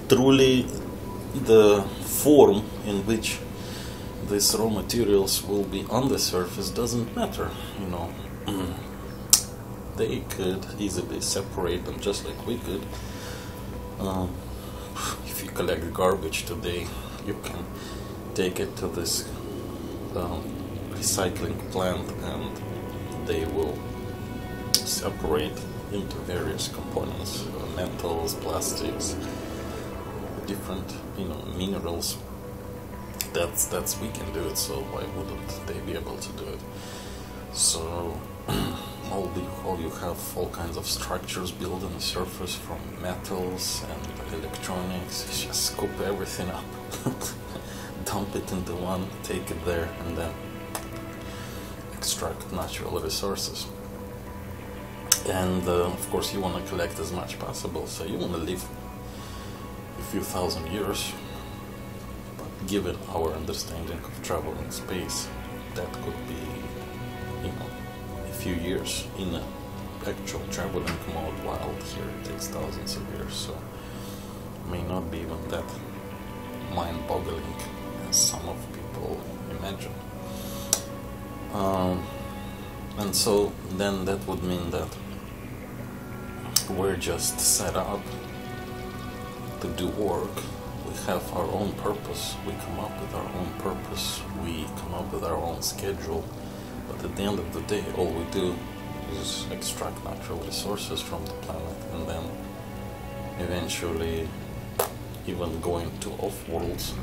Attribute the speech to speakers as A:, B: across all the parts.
A: truly the form in which these raw materials will be on the surface doesn't matter, you know. They could easily separate them just like we could. If you collect garbage today, you can take it to this recycling plant and they will separate into various components, metals, plastics, different, you know, minerals. That's we can do it, so why wouldn't they be able to do it? So all you have all kinds of structures built on the surface from metals and electronics. You just scoop everything up, dump it into one, take it there, and then extract natural resources. And of course you want to collect as much possible, so you want to live a few thousand years. But given our understanding of travel in space, that could be, you know, a few years in an actual traveling mode, while here it takes thousands of years, so may not be even that mind-boggling as some of people imagine. And so then that would mean that we're just set up to do work. We have our own purpose, we come up with our own purpose, we come up with our own schedule, but at the end of the day all we do is extract natural resources from the planet and then eventually even go into off-worlds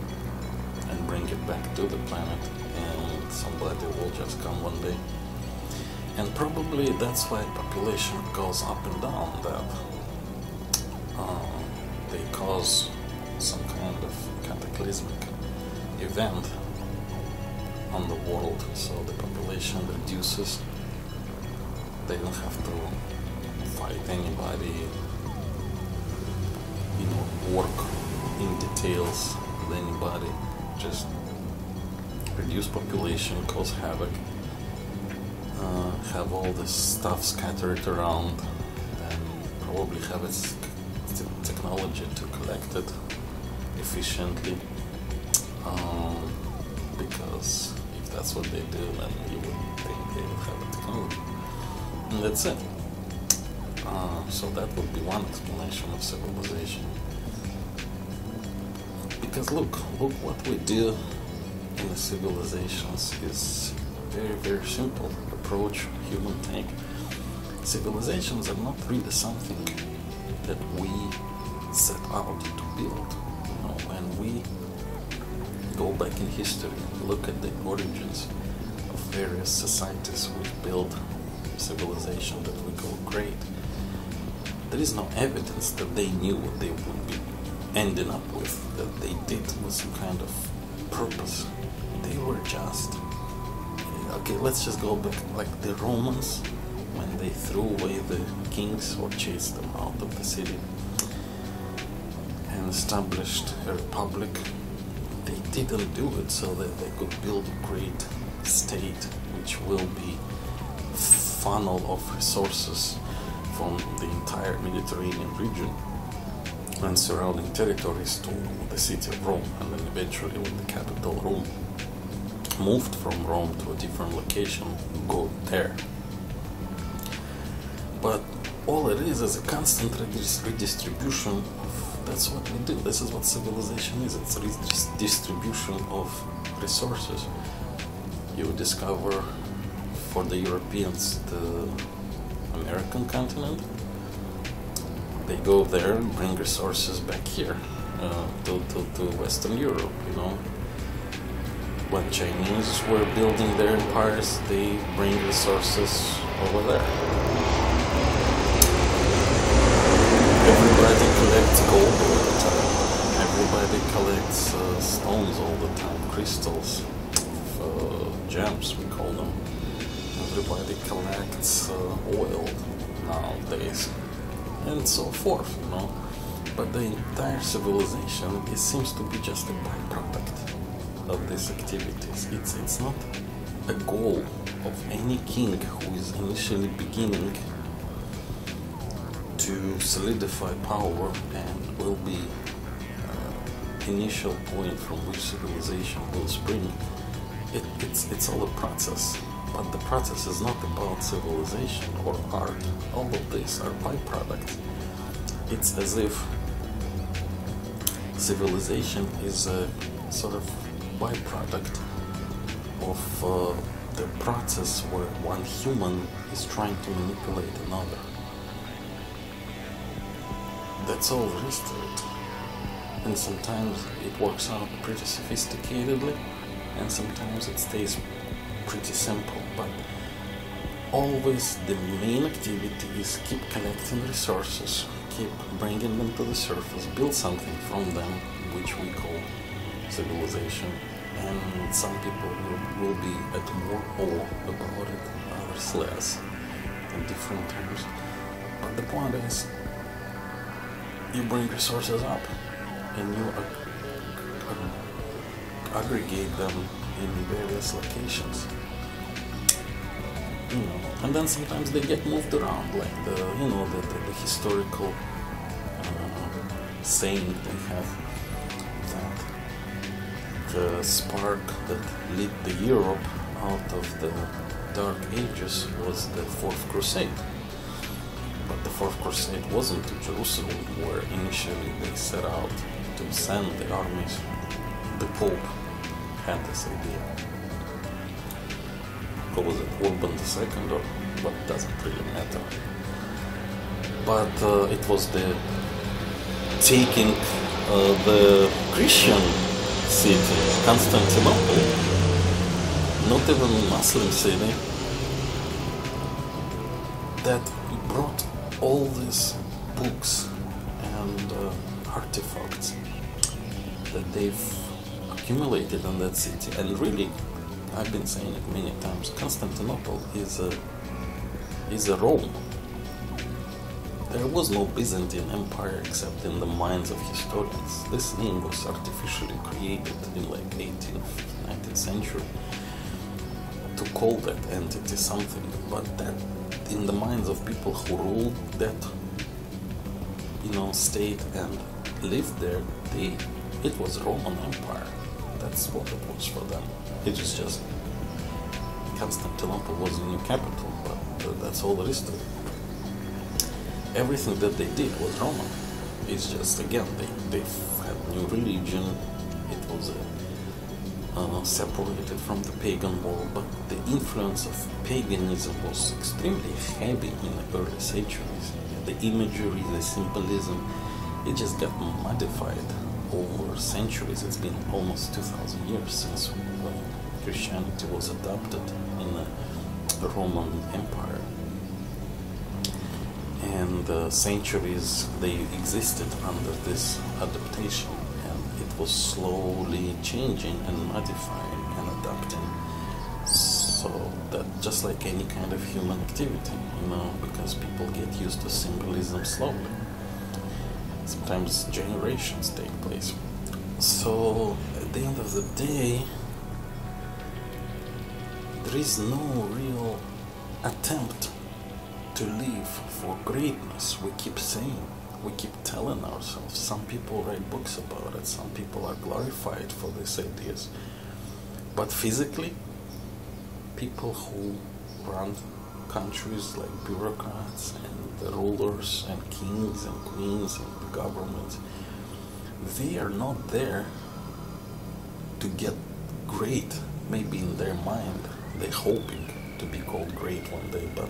A: and bring it back to the planet, and somebody will just come one day. And probably that's why population goes up and down, that they cause some kind of cataclysmic event on the world, so the population reduces. They don't have to fight anybody, you know, work in details with anybody, just reduce population, cause havoc, have all this stuff scattered around, and probably have its technology to collect it efficiently, because if that's what they do, then you wouldn't think they would have the technology. And that's it. So that would be one explanation of civilization. Because look what we do in the civilizations is very, very simple approach human take. Civilizations are not really something that we set out to build. You know, when we go back in history and look at the origins of various societies which build civilization that we call great, there is no evidence that they knew what they would be ending up with, that they did with some kind of purpose. They were just, okay, let's just go back, like the Romans, when they threw away the kings or chased them out of the city and established a republic. They didn't do it so that they could build a great state which will be funnel of resources from the entire Mediterranean region and surrounding territories to the city of Rome, and then eventually when the capital Rome moved from Rome to a different location, go there. But all it is a constant redistribution of, that's what we do, this is what civilization is, it's redistribution of resources. You discover for the Europeans the American continent, they go there and bring resources back here to Western Europe, you know. When Chinese were building their empires, they bring resources over there. Everybody collects gold all the time. Everybody collects stones all the time, crystals, gems we call them. Everybody collects oil nowadays, and so forth, you know. But the entire civilization, it seems to be just a byproduct of these activities. It's not a goal of any king who is initially beginning to solidify power and will be initial point from which civilization will spring, it's all a process. But the process is not about civilization or art. All of these are byproducts. It's as if civilization is a sort of byproduct of the process where one human is trying to manipulate another. That's all there is to it. And sometimes it works out pretty sophisticatedly, and sometimes it stays pretty simple. But always the main activity is keep collecting resources, keep bringing them to the surface, build something from them, which we call civilization. And some people will be at more awe about it, others less, in different terms. But the point is, you bring resources up and you aggregate them in various locations. And then sometimes they get moved around, like the historical saying they have that the spark that lit the Europe out of the Dark Ages was the Fourth Crusade. But the Fourth Crusade wasn't to Jerusalem, where initially they set out to send the armies. The Pope had this idea. What was it, Urban II, or what, doesn't really matter. But it was the taking the Christian city, Constantinople, not even a Muslim city, that brought all these books and artifacts that they've accumulated in that city. And really, I've been saying it many times, Constantinople is a Rome. There was no Byzantine Empire except in the minds of historians. This name was artificially created in like 18th, 19th century to call that entity something, but that in the minds of people who ruled that state and lived there, it was Roman Empire. That's what it was for them. It was just Constantinople was the new capital, but that's all there is to it. Everything that they did was Roman. It's just, again, they had new religion. It was separated from the pagan world, but the influence of paganism was extremely heavy in the early centuries. The imagery, the symbolism, it just got modified over centuries. It's been almost 2,000 years since Christianity was adopted in the Roman Empire. And centuries they existed under this adaptation, and it was slowly changing and modifying and adapting, so that just like any kind of human activity, because people get used to symbolism slowly. Sometimes generations take place. So at the end of the day, there is no real attempt to live for greatness. We keep saying, we keep telling ourselves. Some people write books about it, some people are glorified for these ideas. But physically, people who run countries like bureaucrats and the rulers and kings and queens and the governments, they are not there to get great. Maybe in their mind they're hoping to be called great one day, but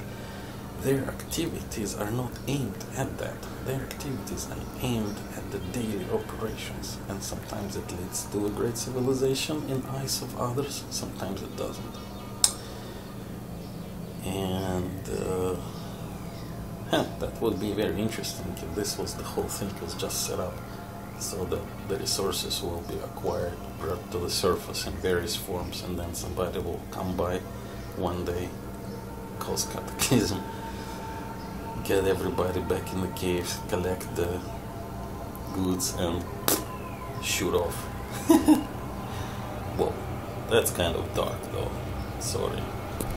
A: their activities are not aimed at that. Their activities are aimed at the daily operations, and sometimes it leads to a great civilization in eyes of others, sometimes it doesn't. And that would be very interesting if this was the whole thing was just set up so that the resources will be acquired, brought to the surface in various forms, and then somebody will come by one day, cause cataclysm, get everybody back in the caves, collect the goods, and shoot off. Well, that's kind of dark though, sorry.